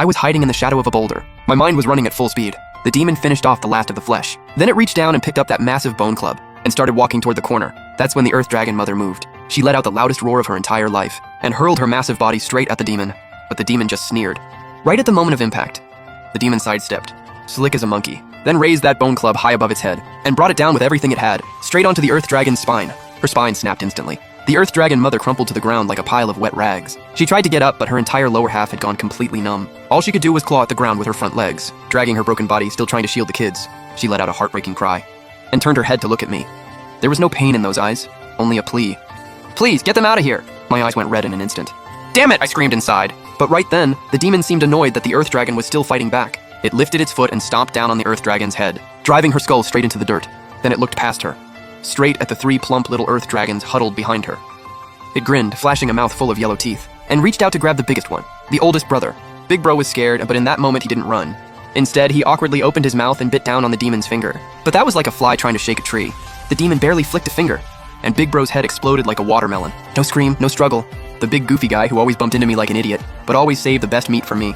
I was hiding in the shadow of a boulder. My mind was running at full speed. The demon finished off the last of the flesh. Then it reached down and picked up that massive bone club and started walking toward the corner. That's when the Earth Dragon Mother moved. She let out the loudest roar of her entire life and hurled her massive body straight at the demon, but the demon just sneered. Right at the moment of impact, the demon sidestepped, slick as a monkey, then raised that bone club high above its head and brought it down with everything it had, straight onto the Earth Dragon's spine. Her spine snapped instantly. The Earth Dragon Mother crumpled to the ground like a pile of wet rags. She tried to get up, but her entire lower half had gone completely numb. All she could do was claw at the ground with her front legs, dragging her broken body, still trying to shield the kids. She let out a heartbreaking cry and turned her head to look at me. There was no pain in those eyes, only a plea. "Please, get them out of here!" My eyes went red in an instant. "Damn it!" I screamed inside. But right then, the demon seemed annoyed that the Earth Dragon was still fighting back. It lifted its foot and stomped down on the Earth Dragon's head, driving her skull straight into the dirt. Then it looked past her, straight at the 3 plump little Earth Dragons huddled behind her. It grinned, flashing a mouth full of yellow teeth, and reached out to grab the biggest one, the oldest brother. Big Bro was scared, but in that moment he didn't run. Instead, he awkwardly opened his mouth and bit down on the demon's finger. But that was like a fly trying to shake a tree. The demon barely flicked a finger, and Big Bro's head exploded like a watermelon. No scream, no struggle. The big goofy guy who always bumped into me like an idiot, but always saved the best meat for me.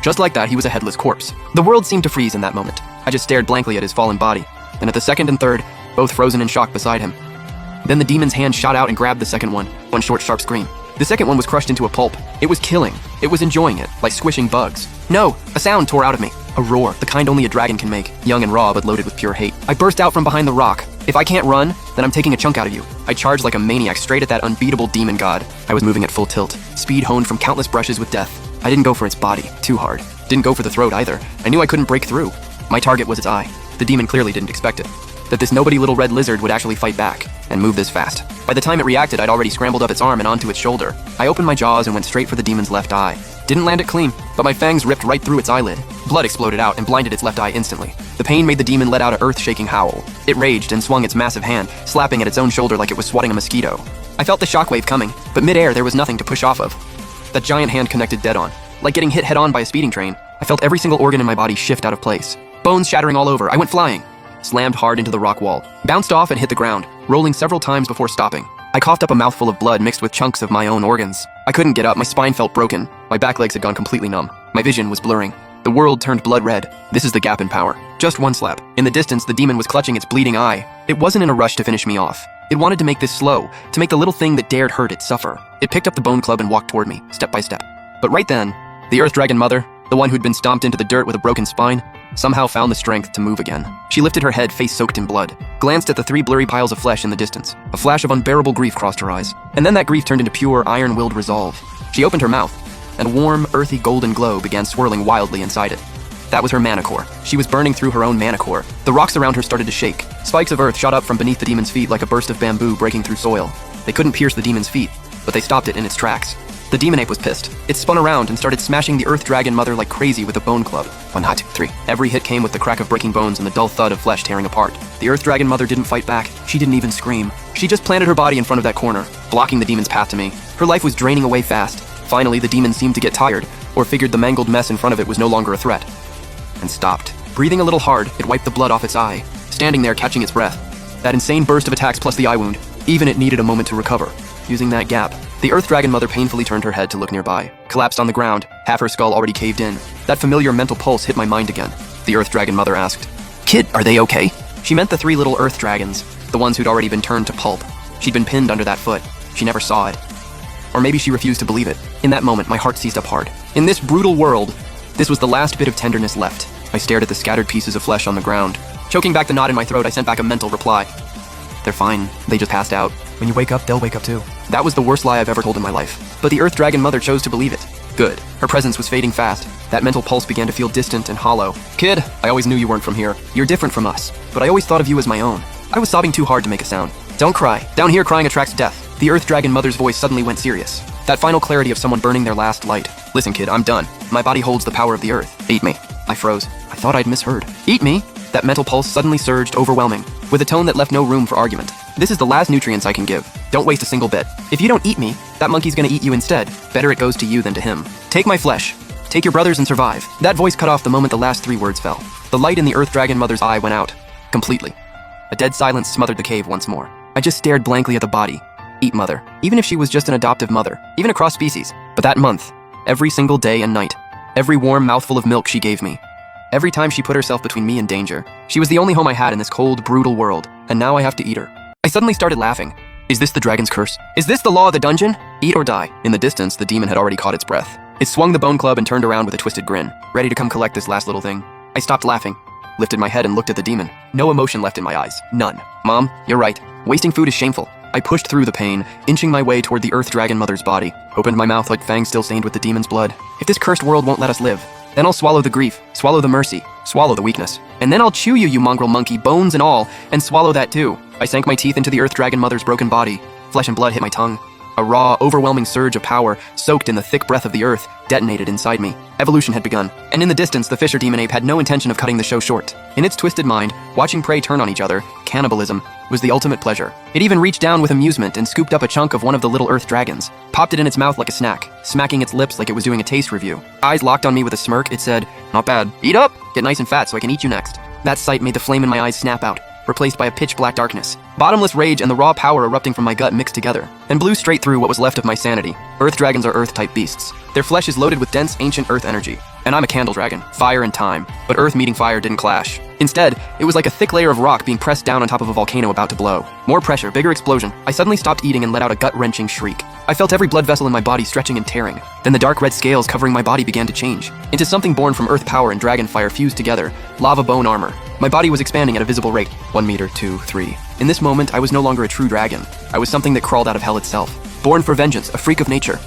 Just like that, he was a headless corpse. The world seemed to freeze in that moment. I just stared blankly at his fallen body, and at the second and third, both frozen in shock beside him. Then the demon's hand shot out and grabbed the second one short, sharp scream. The second one was crushed into a pulp. It was killing. It was enjoying it, like squishing bugs. No! A sound tore out of me. A roar, the kind only a dragon can make, young and raw but loaded with pure hate. I burst out from behind the rock. If I can't run, then I'm taking a chunk out of you. I charged like a maniac straight at that unbeatable demon god. I was moving at full tilt, speed honed from countless brushes with death. I didn't go for its body, too hard. Didn't go for the throat either. I knew I couldn't break through. My target was its eye. The demon clearly didn't expect it. That this nobody little red lizard would actually fight back and move this fast. By the time it reacted, I'd already scrambled up its arm and onto its shoulder. I opened my jaws and went straight for the demon's left eye. Didn't land it clean, but my fangs ripped right through its eyelid. Blood exploded out and blinded its left eye instantly. The pain made the demon let out an earth-shaking howl. It raged and swung its massive hand, slapping at its own shoulder like it was swatting a mosquito. I felt the shockwave coming, but mid-air there was nothing to push off of. That giant hand connected dead on. Like getting hit head-on by a speeding train, I felt every single organ in my body shift out of place. Bones shattering all over, I went flying. Slammed hard into the rock wall, bounced off and hit the ground, rolling several times before stopping. I coughed up a mouthful of blood mixed with chunks of my own organs. I couldn't get up, my spine felt broken. My back legs had gone completely numb. My vision was blurring. The world turned blood red. This is the gap in power. Just one slap. In the distance, the demon was clutching its bleeding eye. It wasn't in a rush to finish me off. It wanted to make this slow, to make the little thing that dared hurt it suffer. It picked up the bone club and walked toward me, step by step. But right then, the Earth Dragon Mother, the one who'd been stomped into the dirt with a broken spine, somehow found the strength to move again. She lifted her head, face soaked in blood, glanced at the 3 blurry piles of flesh in the distance. A flash of unbearable grief crossed her eyes, and then that grief turned into pure, iron-willed resolve. She opened her mouth, and a warm, earthy golden glow began swirling wildly inside it. That was her mana core. She was burning through her own mana core. The rocks around her started to shake. Spikes of earth shot up from beneath the demon's feet like a burst of bamboo breaking through soil. They couldn't pierce the demon's feet, but they stopped it in its tracks. The demon ape was pissed. It spun around and started smashing the Earth Dragon Mother like crazy with a bone club. 1, 2, 3. Every hit came with the crack of breaking bones and the dull thud of flesh tearing apart. The Earth Dragon Mother didn't fight back. She didn't even scream. She just planted her body in front of that corner, blocking the demon's path to me. Her life was draining away fast. Finally, the demon seemed to get tired, or figured the mangled mess in front of it was no longer a threat, and stopped. Breathing a little hard, it wiped the blood off its eye, standing there catching its breath. That insane burst of attacks plus the eye wound, even it needed a moment to recover. Using that gap, the Earth Dragon Mother painfully turned her head to look nearby, collapsed on the ground, half her skull already caved in. That familiar mental pulse hit my mind again. The Earth Dragon Mother asked, "Kid, are they okay?" She meant the 3 little Earth Dragons, the ones who'd already been turned to pulp. She'd been pinned under that foot. She never saw it. Or maybe she refused to believe it. In that moment, my heart seized up hard. In this brutal world, this was the last bit of tenderness left. I stared at the scattered pieces of flesh on the ground. Choking back the knot in my throat, I sent back a mental reply. "They're fine. They just passed out. When you wake up, they'll wake up too." That was the worst lie I've ever told in my life. But the Earth Dragon Mother chose to believe it. Good. Her presence was fading fast. That mental pulse began to feel distant and hollow. "Kid, I always knew you weren't from here. You're different from us. But I always thought of you as my own." I was sobbing too hard to make a sound. "Don't cry. Down here crying attracts death." The Earth Dragon Mother's voice suddenly went serious. That final clarity of someone burning their last light. "Listen, kid, I'm done. My body holds the power of the earth. Eat me." I froze. I thought I'd misheard. "Eat me?" That mental pulse suddenly surged, overwhelming, with a tone that left no room for argument. "This is the last nutrients I can give. Don't waste a single bit. If you don't eat me, that monkey's gonna eat you instead. Better it goes to you than to him. Take my flesh. Take your brothers and survive." That voice cut off the moment the last 3 words fell. The light in the Earth Dragon Mother's eye went out. Completely. A dead silence smothered the cave once more. I just stared blankly at the body. Eat mother. Even if she was just an adoptive mother. Even across species. But that month, every single day and night, every warm mouthful of milk she gave me. Every time she put herself between me and danger. She was the only home I had in this cold, brutal world, and now I have to eat her. I suddenly started laughing. Is this the dragon's curse? Is this the law of the dungeon? Eat or die. In the distance, the demon had already caught its breath. It swung the bone club and turned around with a twisted grin, ready to come collect this last little thing. I stopped laughing, lifted my head and looked at the demon. No emotion left in my eyes. None. Mom, you're right. Wasting food is shameful. I pushed through the pain, inching my way toward the Earth Dragon Mother's body, opened my mouth like fangs still stained with the demon's blood. If this cursed world won't let us live, then I'll swallow the grief, swallow the mercy, swallow the weakness. And then I'll chew you, you mongrel monkey, bones and all, and swallow that too. I sank my teeth into the Earth Dragon Mother's broken body. Flesh and blood hit my tongue. A raw, overwhelming surge of power, soaked in the thick breath of the earth, detonated inside me. Evolution had begun, and in the distance, the Fisher Demon Ape had no intention of cutting the show short. In its twisted mind, watching prey turn on each other, cannibalism, was the ultimate pleasure. It even reached down with amusement and scooped up a chunk of one of the little earth dragons, popped it in its mouth like a snack, smacking its lips like it was doing a taste review. Eyes locked on me with a smirk, it said, "Not bad. Eat up! Get nice and fat so I can eat you next." That sight made the flame in my eyes snap out, replaced by a pitch-black darkness. Bottomless rage and the raw power erupting from my gut mixed together, and blew straight through what was left of my sanity. Earth dragons are earth-type beasts. Their flesh is loaded with dense, ancient earth energy. And I'm a candle dragon, fire and time. But earth meeting fire didn't clash. Instead, it was like a thick layer of rock being pressed down on top of a volcano about to blow. More pressure, bigger explosion. I suddenly stopped eating and let out a gut-wrenching shriek. I felt every blood vessel in my body stretching and tearing. Then the dark red scales covering my body began to change into something born from earth power and dragon fire fused together, lava bone armor. My body was expanding at a visible rate, 1 meter, 2, 3. In this moment, I was no longer a true dragon. I was something that crawled out of hell itself. Born for vengeance, a freak of nature.